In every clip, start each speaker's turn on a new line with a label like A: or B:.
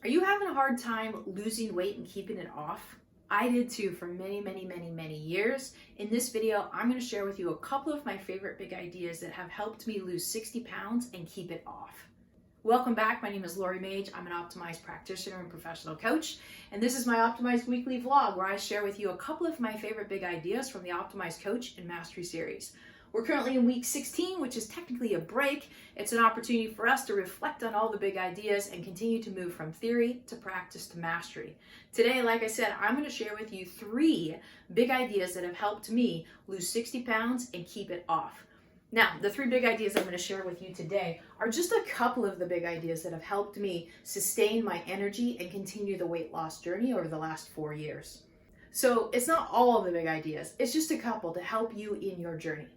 A: Are you having a hard time losing weight and keeping it off? I did too for many years. In this video, I'm going to share with you a couple of my favorite big ideas that have helped me lose 60 pounds and keep it off. Welcome back. My name is Mage. I'm an Optimized practitioner and professional coach. And this is my Optimized weekly vlog where I share with you a couple of my favorite big ideas from the Optimized Coach and Mastery series. We're currently in week 16, which is technically a break. It's an opportunity for us to reflect on all the big ideas and continue to move from theory to practice to mastery. Today, like I said, I'm going to share with you 3 big ideas that have helped me lose 60 pounds and keep it off. Now, the 3 big ideas I'm going to share with you today are just a couple of the big ideas that have helped me sustain my energy and continue the weight loss journey over the last 4 years. So it's not all of the big ideas, it's just a couple to help you in your journey.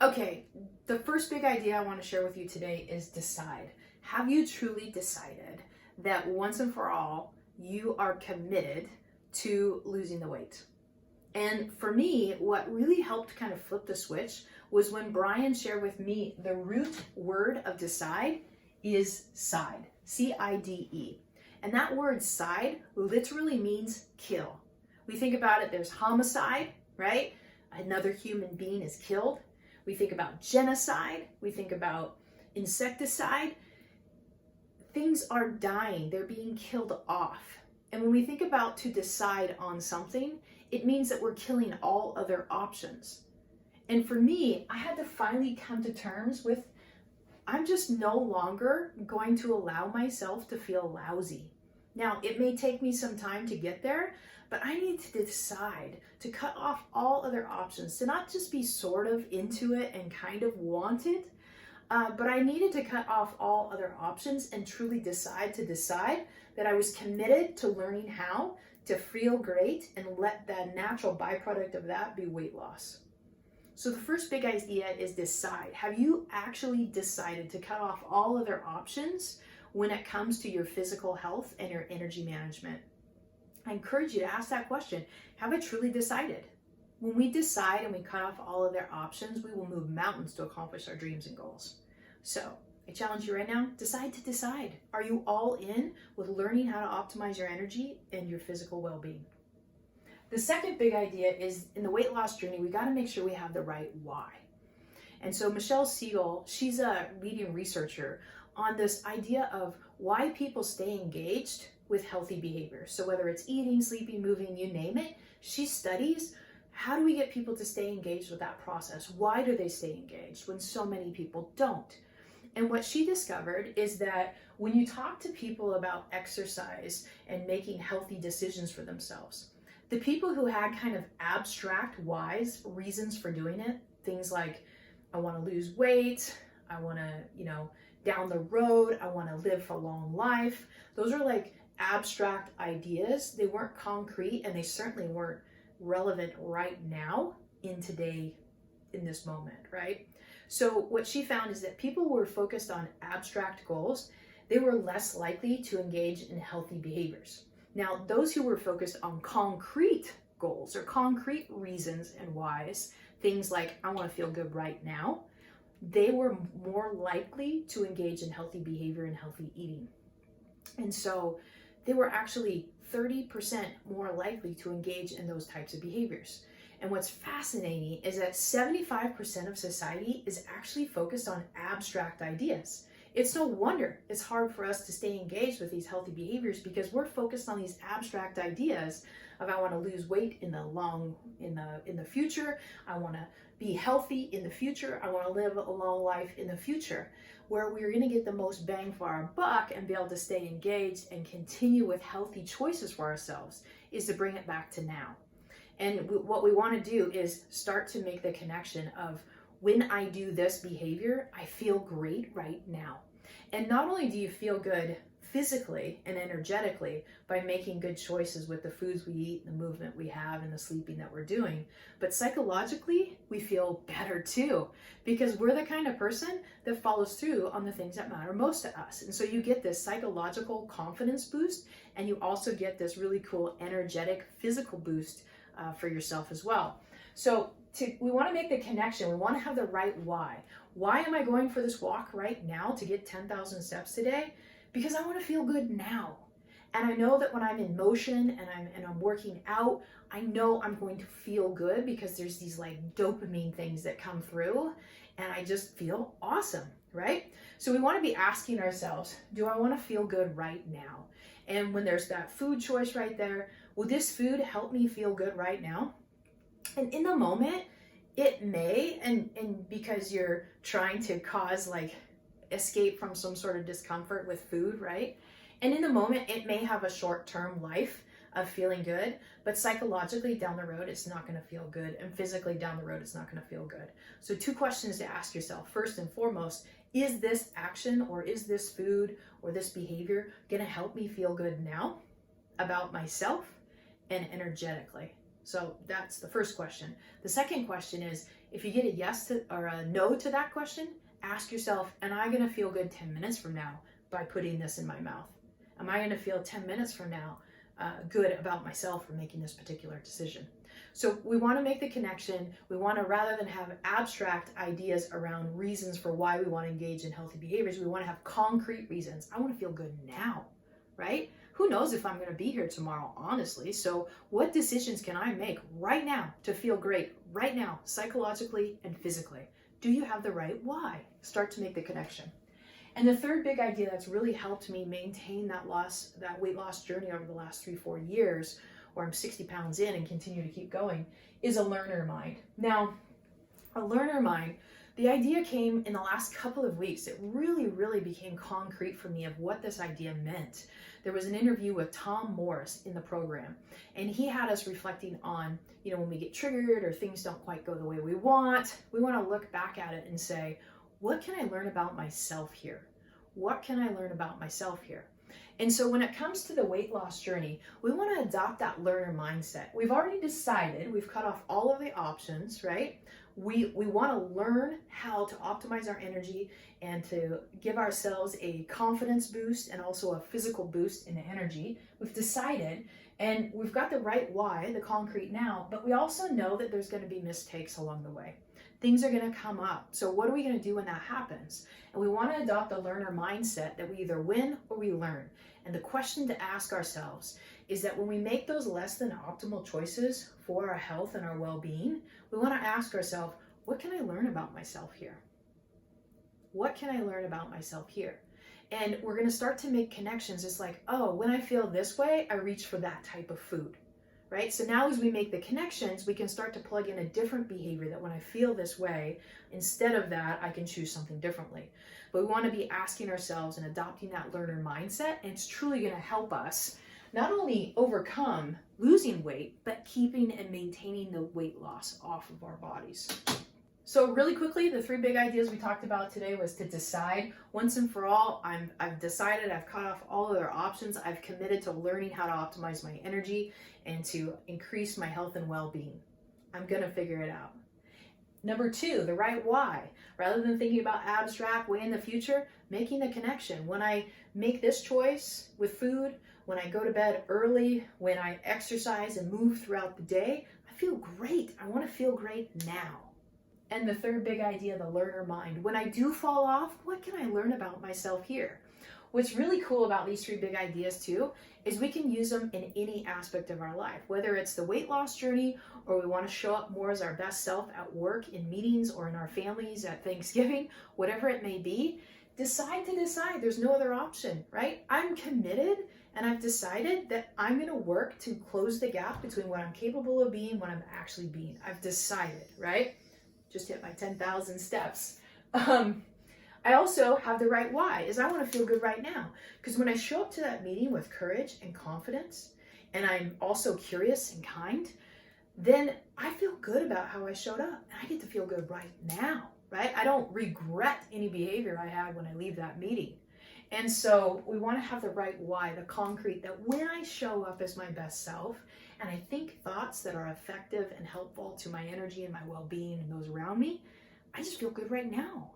A: Okay, the first big idea I want to share with you today is decide. Have you truly decided that once and for all, you are committed to losing the weight? And for me, what really helped kind of flip the switch was when Brian shared with me the root word of decide is side, C-I-D-E. And that word side literally means kill. We think about it, there's homicide, right? Another human being is killed. We think about genocide, we think about insecticide. Things are dying, they're being killed off. And when we think about to decide on something, it means that we're killing all other options. And for me, I had to finally come to terms with, I'm just no longer going to allow myself to feel lousy. Now, it may take me some time to get there, but I need to decide to cut off all other options, to not just be sort of into it and kind of want it, but I needed to cut off all other options and truly decide that I was committed to learning how to feel great and let the natural byproduct of that be weight loss. So the first big idea is decide. Have you actually decided to cut off all other options when it comes to your physical health and your energy management? I encourage you to ask that question. Have I truly decided? When we decide and we cut off all of their options, we will move mountains to accomplish our dreams and goals. So I challenge you right now, decide to decide. Are you all in with learning how to optimize your energy and your physical well-being? The second big idea is in the weight loss journey, we got to make sure we have the right why. And so Michelle Siegel, she's a leading researcher on this idea of why people stay engaged with healthy behaviors. So whether it's eating, sleeping, moving, you name it, she studies how do we get people to stay engaged with that process? Why do they stay engaged when so many people don't? And what she discovered is that when you talk to people about exercise and making healthy decisions for themselves, the people who had kind of abstract whys, reasons for doing it, things like, I want to lose weight, I want to, down the road, I want to live a long life. Those are like abstract ideas. They weren't concrete and they certainly weren't relevant right now in this moment, right? So what she found is that people who were focused on abstract goals, they were less likely to engage in healthy behaviors. Now, those who were focused on concrete goals or concrete reasons and whys, things like, I want to feel good right now, they were more likely to engage in healthy behavior and healthy eating. And so they were actually 30% more likely to engage in those types of behaviors. And what's fascinating is that 75% of society is actually focused on abstract ideas. It's no wonder it's hard for us to stay engaged with these healthy behaviors because we're focused on these abstract ideas of I want to lose weight in the future, I want to be healthy in the future, I want to live a long life in the future. Where we're going to get the most bang for our buck and be able to stay engaged and continue with healthy choices for ourselves is to bring it back to now. And what we want to do is start to make the connection of when I do this behavior, I feel great right now. And not only do you feel good physically and energetically by making good choices with the foods we eat, the movement we have, and the sleeping that we're doing, but psychologically, we feel better too, because we're the kind of person that follows through on the things that matter most to us. And so you get this psychological confidence boost, and you also get this really cool energetic physical boost for yourself as well. So we want to make the connection. We want to have the right why. Why am I going for this walk right now to get 10,000 steps today? Because I want to feel good now. And I know that when I'm in motion and I'm working out, I know I'm going to feel good because there's these like dopamine things that come through and I just feel awesome, right? So we want to be asking ourselves, do I want to feel good right now? And when there's that food choice right there, will this food help me feel good right now? And in the moment, it may, and because you're trying to cause like escape from some sort of discomfort with food, right? And in the moment, it may have a short-term life of feeling good, but psychologically down the road, it's not going to feel good. And physically down the road, it's not going to feel good. So 2 questions to ask yourself. First and foremost, is this action or is this food or this behavior going to help me feel good now about myself and energetically? So that's the first question. The second question is, if you get a yes to or a no to that question, ask yourself, am I going to feel good 10 minutes from now by putting this in my mouth? Am I going to feel 10 minutes from now good about myself for making this particular decision? So we want to make the connection. We want to, rather than have abstract ideas around reasons for why we want to engage in healthy behaviors, we want to have concrete reasons. I want to feel good now, right? Who knows if I'm going to be here tomorrow, honestly. So what decisions can I make right now to feel great right now, psychologically and physically? Do you have the right why? Start to make the connection. And the third big idea that's really helped me maintain that weight loss journey over the last 3-4 years, where I'm 60 pounds in and continue to keep going, is a learner mind. Now, a learner mind, the idea came in the last couple of weeks. It really became concrete for me of what this idea meant. There was an interview with Tom Morris in the program, and he had us reflecting on, when we get triggered or things don't quite go the way we want to look back at it and say, what can I learn about myself here? What can I learn about myself here? And so when it comes to the weight loss journey, we want to adopt that learner mindset. We've already decided, we've cut off all of the options, right? We want to learn how to optimize our energy and to give ourselves a confidence boost and also a physical boost in the energy. We've decided, and we've got the right why, the concrete now, but we also know that there's going to be mistakes along the way. Things are going to come up. So what are we going to do when that happens? And we want to adopt a learner mindset that we either win or we learn. And the question to ask ourselves is that when we make those less than optimal choices for our health and our well-being, we want to ask ourselves, what can I learn about myself here? What can I learn about myself here? And we're going to start to make connections. It's like, oh, when I feel this way, I reach for that type of food. Right? So now as we make the connections, we can start to plug in a different behavior that when I feel this way, instead of that, I can choose something differently. But we want to be asking ourselves and adopting that learner mindset, and it's truly going to help us not only overcome losing weight, but keeping and maintaining the weight loss off of our bodies. So really quickly, the 3 big ideas we talked about today was to decide once and for all. I've decided, I've cut off all other options. I've committed to learning how to optimize my energy and to increase my health and well-being. I'm going to figure it out. Number 2, the right why. Rather than thinking about abstract way in the future, making the connection. When I make this choice with food, when I go to bed early, when I exercise and move throughout the day, I feel great. I want to feel great now. And the third big idea, the learner mind. When I do fall off, what can I learn about myself here? What's really cool about these 3 big ideas too, is we can use them in any aspect of our life, whether it's the weight loss journey, or we want to show up more as our best self at work, in meetings, or in our families at Thanksgiving, whatever it may be. Decide. There's no other option, right? I'm committed, and I've decided that I'm going to work to close the gap between what I'm capable of being and what I'm actually being. I've decided, right? Just hit my 10,000 steps. I also have the right why, is I want to feel good right now. Because when I show up to that meeting with courage and confidence, and I'm also curious and kind, then I feel good about how I showed up. And I get to feel good right now, right? I don't regret any behavior I had when I leave that meeting. And so we want to have the right why, the concrete, that when I show up as my best self, and I think thoughts that are effective and helpful to my energy and my well-being and those around me, I just feel good right now.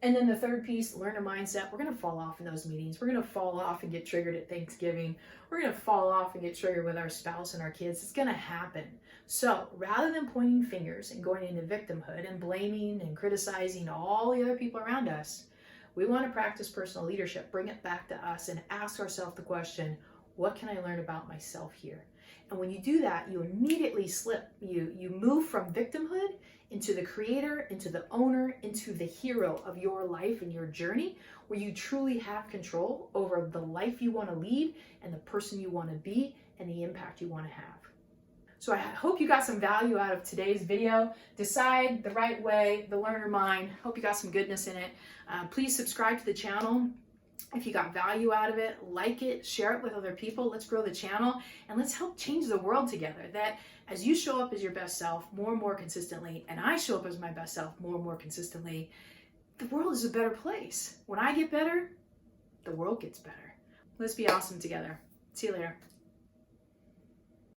A: And then the third piece, learner mindset. We're going to fall off in those meetings. We're going to fall off and get triggered at Thanksgiving. We're going to fall off and get triggered with our spouse and our kids. It's going to happen. So rather than pointing fingers and going into victimhood and blaming and criticizing all the other people around us, We want to practice personal leadership, bring it back to us and ask ourselves the question, what can I learn about myself here? And when you do that, you immediately you move from victimhood into the creator, into the owner, into the hero of your life and your journey, where you truly have control over the life you want to lead and the person you want to be and the impact you want to have. So I hope you got some value out of today's video. Decide the right way, the learner mind. Hope you got some goodness in it. Please subscribe to the channel. If you got value out of it, like it, share it with other people. Let's grow the channel and let's help change the world together. That as you show up as your best self more and more consistently, and I show up as my best self more and more consistently, the world is a better place. When I get better, the world gets better. Let's be awesome together. See you later.